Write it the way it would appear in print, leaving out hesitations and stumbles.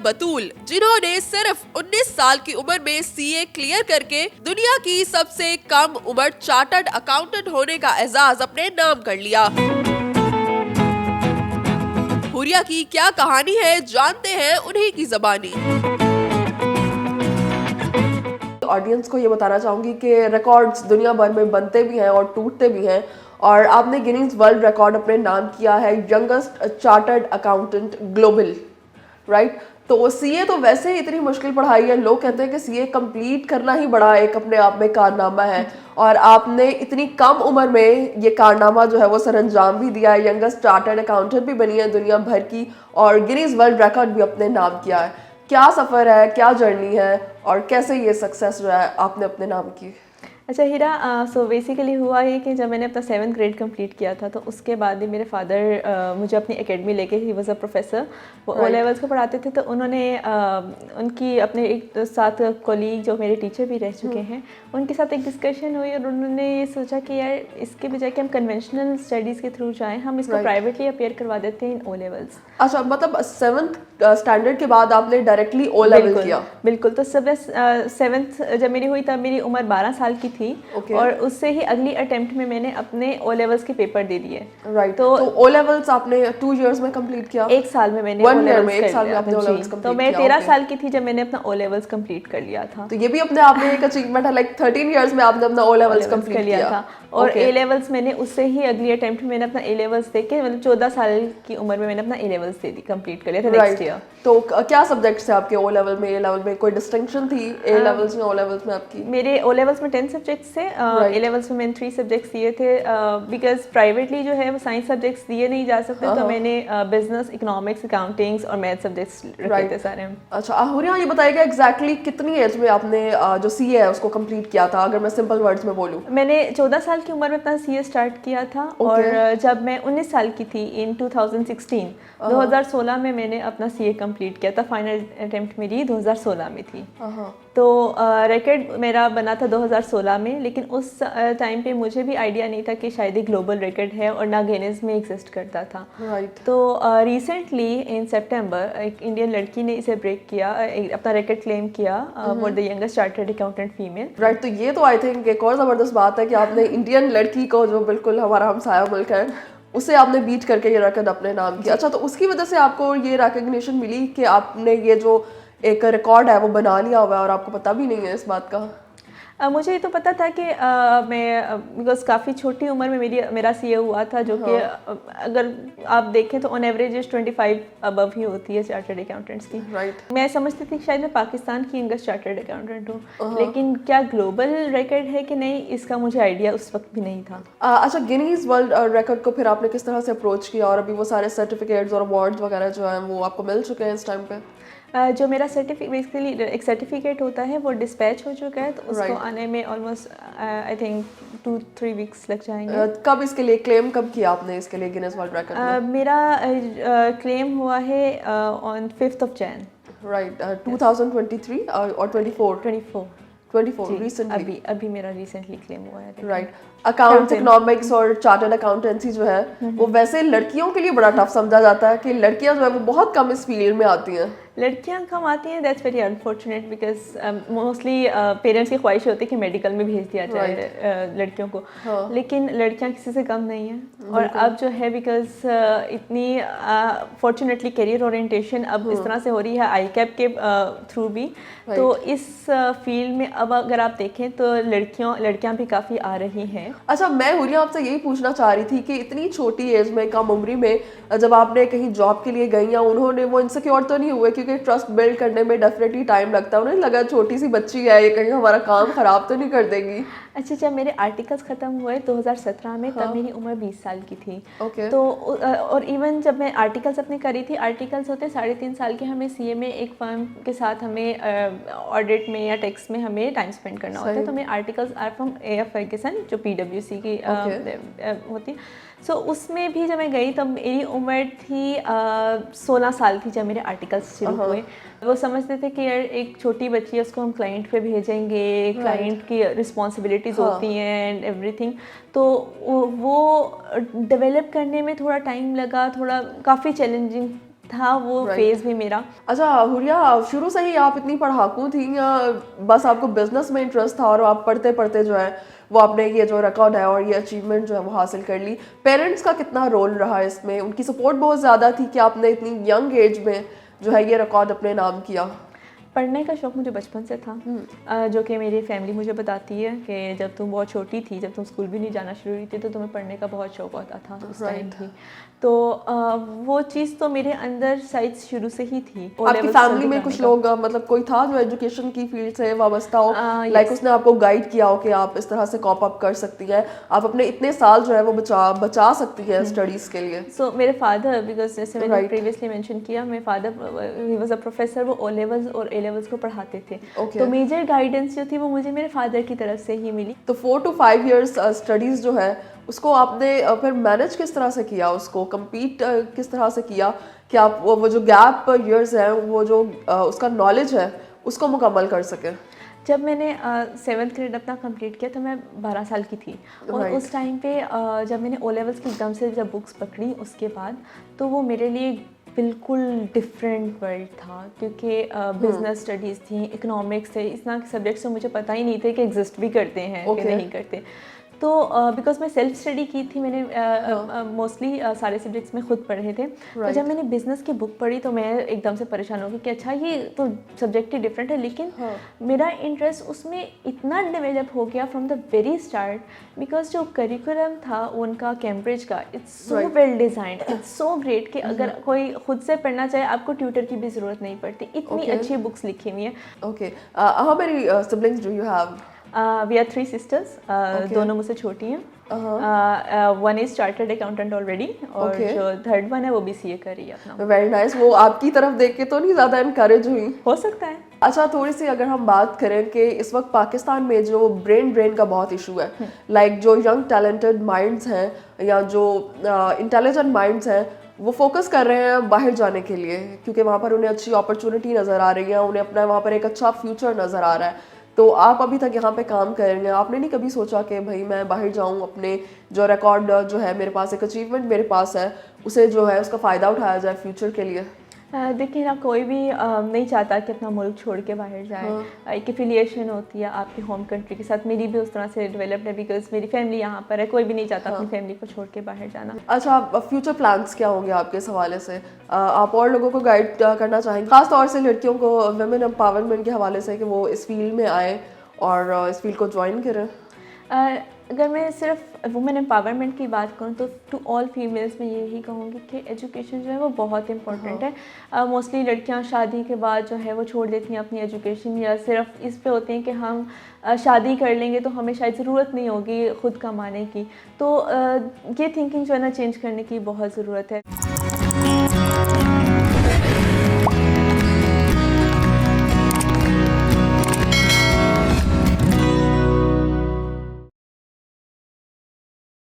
बतूल, जिन्होंने सिर्फ 19 साल की उम्र में सीए क्लियर करके दुनिया की सबसे कम उम्र चार्टर्ड अकाउंटेंट होने का एजाज अपने नाम कर लिया। हुरिया की क्या कहानी है, जानते हैं उन्हीं की ज़बानी। ऑडियंस को ये बताना चाहूँगी कि रिकॉर्ड्स दुनिया भर में बनते भी हैं और टूटते भी हैं, और आपने गिनीज वर्ल्ड रिकॉर्ड अपने नाम किया है youngest chartered accountant global, right? तो सीए तो वैसे ही इतनी मुश्किल पढ़ाई है, लोग कहते हैं कि सीए कंप्लीट करना ही बड़ा एक अपने आप में कारनामा है, और आपने इतनी कम उम्र में ये कारनामा जो है वो सरअंजाम भी दिया है, यंगेस्ट चार्टर्ड अकाउंटेंट भी बनी है दुनिया भर की, और गिनीज वर्ल्ड रिकॉर्ड भी अपने नाम किया है। क्या सफ़र है, क्या जर्नी है, और कैसे ये सक्सेस जो है आपने अपने नाम की? अच्छा हीरा, सो बेसिकली हुआ ये कि जब मैंने अपना 7th ग्रेड कंप्लीट किया था तो उसके बाद ही मेरे फादर मुझे अपनी एकेडमी लेके, ही वाज अ प्रोफेसर, वो ओ लेवल्स को पढ़ाते थे, तो उन्होंने उनकी अपने एक साथ कोलीग जो मेरे टीचर भी रह चुके हैं, उनके साथ एक डिस्कशन हुई और उन्होंने ये सोचा कि यार इसके बजाय कि हम कन्वेंशनल स्टडीज़ के थ्रू जाएँ, हम इसको प्राइवेटली अपेयर करवा देते हैं इन ओ लेवल्स। अच्छा, मतलब 7th स्टैंडर्ड के बाद आपने डायरेक्टली ओ लेवल किया? बिल्कुल। तो 7th जब मेरी हुई तब मेरी उम्र 12 साल की थी, और उससे ही अगली अटेम्प्ट में मैंने अपने ओ लेवल्स के पेपर दे दिए। राइट। तो ओ लेवल्स आपने 2 इयर्स में कंप्लीट किया? एक साल में मैंने ओ लेवल्स कंप्लीट तो मैं 13 साल की थी जब मैंने अपना ओ लेवल्स कंप्लीट कर लिया था। तो ये भी अपने आप में एक अचीवमेंट है, लाइक 13 इयर्स में आपने अपना ओ लेवल्स कंप्लीट कर लिया था। और ए लेवल्स मैंने उससे ही अगली अटेम्प्ट में मैंने अपना ए लेवल्स दे के, मतलब 14 साल की उम्र में मैंने अपना A levels they the, complete कर लिया था नेक्स्ट ईयर। तो क्या सब्जेक्ट्स थे आपके ओ लेवल में, ए लेवल में? कोई डिस्टिंक्शन थी ए लेवल्स में, ओ लेवल्स में आपकी? मेरे ओ लेवल्स में 10 सब्जेक्ट्स थे, ए लेवल्स में मैंने 3 सब्जेक्ट्स दिए थे, बिकॉज प्राइवेटली जो है वो साइंस सब्जेक्ट्स दिए नहीं जा सकते, तो मैंने बिजनेस, इकोनॉमिक्स, अकाउंटिंग्स और मैथ सब्जेक्ट्स रखे थे सारे। अच्छा, हुरिया ये बताइएगा एग्जैक्टली कितनी एज में आपने जो सीए है उसको कंप्लीट किया था, अगर मैं सिंपल वर्ड्स में बोलूं? मैंने 14 साल की उम्र में अपना सीए स्टार्ट किया था, और जब मैं 19 साल की थी इन 2016 में मैंने अपना सीए कंप्लीट किया था। फाइनल अटेम्प्ट मेरी 2016 में थी। तो रिकॉर्ड मेरा बना था 2016 में, लेकिन उस टाइम पे मुझे भी आइडिया नहीं था कि शायद ही ग्लोबल रिकॉर्ड है और ना गिनीज में एग्जिस्ट करता था। तो रिसेंटली इन सितंबर एक इंडियन लड़की ने इसे ब्रेक किया, अपना रिकॉर्ड क्लेम किया for the youngest chartered accountant female. Right. तो ये तो आई थिंक एक और ज़बरदस्त बात है कि आपने इंडियन लड़की को, जो बिल्कुल हमारा हमसाया मुल्क है, उसे आपने बीट करके ये रिकॉर्ड अपने नाम किया। अच्छा, तो उसकी वजह से आपको ये रिकग्निशन मिली कि आपने ये जो एक रिकॉर्ड है वो बना लिया हुआ है और आपको पता भी नहीं है इस बात का? मुझे ये तो पता था कि मैं बिकॉज काफ़ी छोटी उम्र में मेरा सीए हुआ था, जो कि अगर आप देखें तो ऑन एवरेज 25 अबव ही होती है चार्टर्ड अकाउंटेंट्स की। राइट। मैं समझती थी कि शायद मैं पाकिस्तान की यंगेस्ट चार्टर्ड अकाउंटेंट हूँ, लेकिन क्या ग्लोबल रिकॉर्ड है कि नहीं, इसका मुझे आइडिया उस वक्त भी नहीं था। अच्छा, गिनीज वर्ल्ड रिकॉर्ड को फिर आपने किस तरह से अप्रोच किया, और अभी वो सारे सर्टिफिकेट्स और अवार्ड्स वगैरह जो हैं वो आपको मिल चुके हैं इस टाइम पे? जो मेरा बेसिकली एक सर्टिफिकेट होता है वो डिस्पैच हो चुका है, तो उसको आने में ऑलमोस्ट आई थिंक 2-3 वीक्स लग जाएंगे। कब इसके लिए क्लेम कब किया आपने इसके लिए गिनीज वर्ल्ड रिकॉर्ड में? मेरा क्लेम हुआ है on 5th of Jan। Right. 2023 और 24 रिसेंटली? अभी मेरा रिसेंटली क्लेम हुआ है। राइट। अकाउंट्स, इकोनॉमिक्स और चार्टर्ड अकाउंटेंसी जो है वो वैसे लड़कियों के लिए बड़ा टफ समझा जाता है कि लड़कियां जो है वो बहुत कम इस फील्ड में आती हैं। लड़कियां कम आती हैं, that's very unfortunate, because mostly parents की ख्वाहिश होती है कि मेडिकल में भेज दिया जाए लड़कियों को, लेकिन लड़कियां किसी से कम नहीं हैं। और अब जो है बिकॉज इतनी फॉर्चुनेटली करियर ओरिएंटेशन अब इस तरह से हो रही है आईकैप के थ्रू भी, तो इस फील्ड में अब अगर आप देखें तो लड़कियां भी काफ़ी आ रही हैं। अच्छा, मैं हुरिया आपसे यही पूछना चाह रही थी कि इतनी छोटी एज में, कम उम्री में जब आपने कहीं जॉब के लिए गई, या उन्होंने वो इनसिक्योर तो नहीं हुए, क्योंकि ट्रस्ट बिल्ड करने में डेफिनेटली टाइम लगता है, उन्हें लगा छोटी सी बच्ची है ये कहीं हमारा काम खराब तो नहीं कर देगी? अच्छा, जब मेरे आर्टिकल्स ख़त्म हुए 2017 में, तब मेरी उम्र 20 साल की थी। तो और इवन जब मैं आर्टिकल्स अपने करी थी, आर्टिकल्स होते 3.5 साल के, हमें सीए में एक फर्म के साथ हमें ऑडिट में या टैक्स में हमें टाइम स्पेंड करना होता है। तो मैं articles are from AF Ferguson, जो PwC की होती है। सो उसमें भी जब मैं गई तब मेरी उम्र थी 16 साल थी जब मेरे आर्टिकल्स शुरू हुए। वो समझते थे कि यार एक छोटी बच्ची है, उसको हम क्लाइंट पे भेजेंगे, क्लाइंट की रिस्पॉन्सिबिलिटीज़ होती हैं एंड एवरीथिंग। तो वो डेवलप करने में थोड़ा टाइम लगा, थोड़ा काफ़ी चैलेंजिंग था वो फेज भी मेरा। अच्छा हुरिया, शुरू से ही आप इतनी पढ़ाकू थी या बस आपको बिजनेस में इंटरेस्ट था और आप पढ़ते पढ़ते जो है वो आपने ये जो रिकॉर्ड है और ये अचीवमेंट जो है वो हासिल कर ली? पेरेंट्स का कितना रोल रहा इसमें? उनकी सपोर्ट बहुत ज़्यादा थी कि आपने इतनी यंग एज में जो है ये रिकॉर्ड अपने नाम किया? पढ़ने का शौक़ मुझे बचपन से था, जो कि मेरी फैमिली मुझे बताती है कि जब तुम बहुत छोटी थी, जब तुम स्कूल भी नहीं जाना शुरू हुई थी, तो तुम्हें पढ़ने का बहुत शौक़ होता था उस टाइम भी। तो वो चीज़ तो मेरे अंदर शायद शुरू से ही थी। आपकी फैमिली में कुछ लोग मतलब कोई था जो एजुकेशन की फील्ड से वाबस्ता हो, लाइक उसने आपको गाइड किया हो कि आप इस तरह से कॉप अप कर सकती हैं, आप अपने इतने साल जो है वो बचा सकती हैं स्टडीज़ के लिए? सो मेरे फादर, बिकॉज जैसे मैंने प्रीवियसली मेंशन किया, मेरे father he was a professor, वो ओ लेवल्स और ए लेवल्स को पढ़ाते थे। तो मेजर गाइडेंस जो थी वो मुझे मेरे फादर की तरफ से ही मिली। तो 4 to 5 इयर्स स्टडीज़ जो है उसको आपने फिर मैनेज किस तरह से किया, उसको कम्पीट किस तरह से किया कि आप वो जो गैप इयर्स हैं वो जो उसका नॉलेज है उसको मुकम्मल कर सकें? जब मैंने 7th ग्रेड अपना कंप्लीट किया तो मैं 12 साल की थी, और उस टाइम पे जब मैंने ओ लेवल्स की एकदम से जब बुक्स पकड़ी उसके बाद, तो वो मेरे लिए बिल्कुल डिफरेंट वर्ल्ड था, क्योंकि बिजनेस स्टडीज़ थी, इकोनॉमिक्स थे, इस तरह के सब्जेक्ट्स तो मुझे पता ही नहीं थे कि एग्जिस्ट भी करते हैं कि नहीं करते। तो बिकॉज मैं सेल्फ स्टडी की थी, मैंने मोस्टली सारे सब्जेक्ट्स में खुद पढ़े थे। तो जब मैंने बिज़नेस की बुक पढ़ी तो मैं एकदम से परेशान हो गई कि अच्छा ये तो सब्जेक्ट ही डिफरेंट है, लेकिन मेरा इंटरेस्ट उसमें इतना डेवलप हो गया from the very start, because जो करिकुलम था उनका कैम्ब्रिज का, it's so well designed, it's so great कि अगर कोई खुद से पढ़ना चाहे आपको ट्यूटर की भी ज़रूरत नहीं पड़ती, इतनी अच्छी बुक्स लिखी हुई हैं। Okay, how many siblings do you have? We are 3 sisters, दोनों मुझसे छोटी हैं। One is chartered accountant already, और जो थर्ड वन है वो BCA कर रही है अपना। Very nice. वो आपकी तरफ देख के तो नहीं ज़्यादा इनकरेज हुई? हो सकता है। अच्छा, थोड़ी सी अगर हम बात करें कि इस वक्त पाकिस्तान में जो ब्रेन का बहुत इशू है, लाइक जो यंग टैलेंटेड माइंड्स हैं या जो इंटेलिजेंट माइंड्स हैं वो फोकस कर रहे हैं बाहर जाने के लिए, क्योंकि वहाँ पर उन्हें अच्छी अपॉर्चुनिटी नज़र आ रही है, उन्हें अपना वहाँ पर एक अच्छा फ्यूचर नज़र आ रहा है। तो आप अभी तक यहाँ पे काम कर रहे हैं, आपने नहीं कभी सोचा कि भाई मैं बाहर जाऊँ, अपने जो रिकॉर्ड जो है मेरे पास, एक अचीवमेंट मेरे पास है, उसे जो है उसका फ़ायदा उठाया जाए फ्यूचर के लिए? देखिए ना, कोई भी नहीं चाहता कि अपना मुल्क छोड़ के बाहर जाए। एक एफिलिएशन होती है आपकी होम कंट्री के साथ, मेरी भी उस तरह से डेवलप्ड है, बिकॉज मेरी फैमिली यहाँ पर है, कोई भी नहीं चाहता अपनी फैमिली को छोड़ के बाहर जाना। अच्छा, फ्यूचर प्लान्स क्या होंगे आपके इस हवाले से? आप और लोगों को गाइड करना चाहेंगे, खास तौर से लड़कियों को वुमेन एम्पावरमेंट के हवाले से, कि वो इस फील्ड में आए और इस फील्ड को ज्वाइन करें? अगर मैं सिर्फ वुमेन एम्पावरमेंट की बात करूँ तो टू ऑल फीमेल्स मैं यही कहूँगी कि एजुकेशन जो है वो बहुत इंपॉर्टेंट है। मोस्टली लड़कियाँ शादी के बाद जो है वो छोड़ देती हैं अपनी एजुकेशन, या सिर्फ इस पे होती हैं कि हम शादी कर लेंगे तो हमें शायद ज़रूरत नहीं होगी ख़ुद कमाने की। तो ये थिंकिंग जो है ना चेंज करने की बहुत ज़रूरत है।